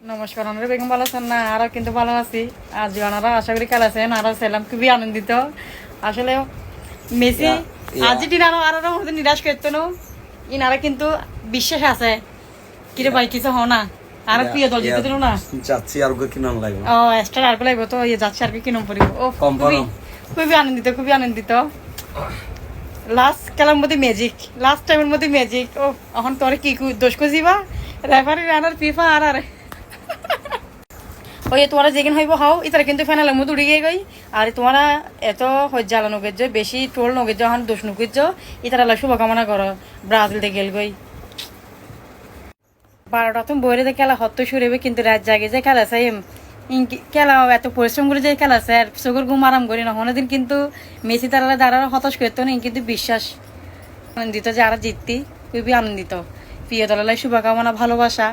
নমস্কার, আমরা বেগম ভালো আছেন না? আরও কিন্তু ভালো আছি। আজ ওনারা আশা করি খেলেছেন, আরও ছিলাম খুবই আনন্দিত। আসলে মেসি আর্জেন্টিনা আরো নিরাশ করতো না, ইনারা কিন্তু বিশ্বাস আছে কিরে ভাই কিছু হও না, আর প্রিয় দল জিতে দিল না যাচ্ছি আর কি নাম লাগবে। ও এক্সট্রা আর লাগবে তো যাচ্ছে আর কি নাম পড়িব। ও খুবই আনন্দিত, খুবই আনন্দিত। লাস্ট খেলার মধ্যে ম্যাজিক, লাস্ট টাইমের মধ্যে ম্যাজিক। ও এখন তোরে কি দোষ খুঁজিবা রেফারি রানার ফিফা আর ওই তোমরা যেখানে হইব হও ইতারা কিন্তু ফাইনালের মধ্যে উড়ে গিয়ে গই। আর তোমরা এত হজ্জালা নগেজ বেশি টোল নগেজ এখন দোষ নগেজ ইতারা শুভকামনা করো ব্রাজিল থেকে গেল গই 12টা তুমি বইরে খেলা হত্য শুরু হবে, কিন্তু রাত জাগে যে খেলা চাই খেলা এত পরিশ্রম করে যে খেলা আছে আর চোখের ঘুম আরাম করি না দিন। কিন্তু মেসি তারা দ্বারা হতাশ করতো না, কিন্তু বিশ্বাস আনন্দিত যে আর জিততি খুবই আনন্দিত। প্রিয় দলের শুভকামনা, ভালোবাসা।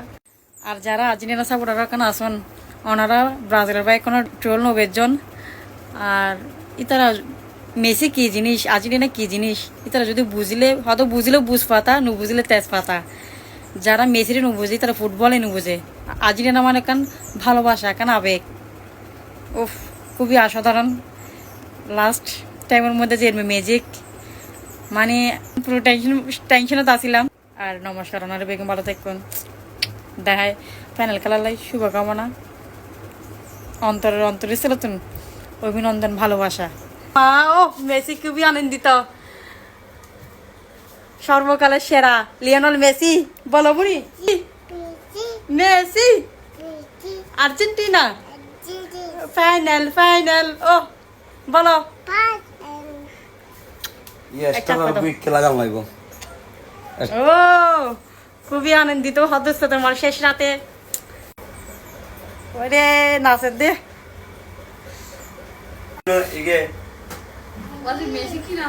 আর যারা আর্জেন্টিনা সাপোর্টাররা কেন আসুন ওনারা ব্রাজিলের ভাই কোনো ট্রোল নবেজন। আর ইতারা মেসি কি জিনিস, আর্জেন্টিনা কি জিনিস, ইতারা যদি বুঝলে হয়তো বুঝলেও বুঝ পাতা, নু বুঝলে তেজ পাতা। যারা মেসিরে নু বুঝে তারা ফুটবলে নু বুঝে। আর্জেন্টিনা মানে কান ভালোবাসা, কান আবেগ। উফ খুবই অসাধারণ। লাস্ট টাইমের মধ্যে যে ম্যাজিক, মানে পুরো টেনশনে তো আসিলাম। আর নমস্কার, ওনারা বেগম ভালো থাকুন। দেখায় ফাইনাল খেলার লাই শুভকামনা। অন্তরে ছিল তুমি অভিনন্দন, ভালোবাসা। ও মেসি খুবই আনন্দিত, সর্বকালের সেরা লিওনেল মেসি। বলো বুড়ি মেসি আর্জেন্টিনা ফাইনাল ফাইনাল। ও বলো ও খুবই আনন্দিত সদস্য তোমার শেষ রাতে। ওরে নাচের দে মেসি কি না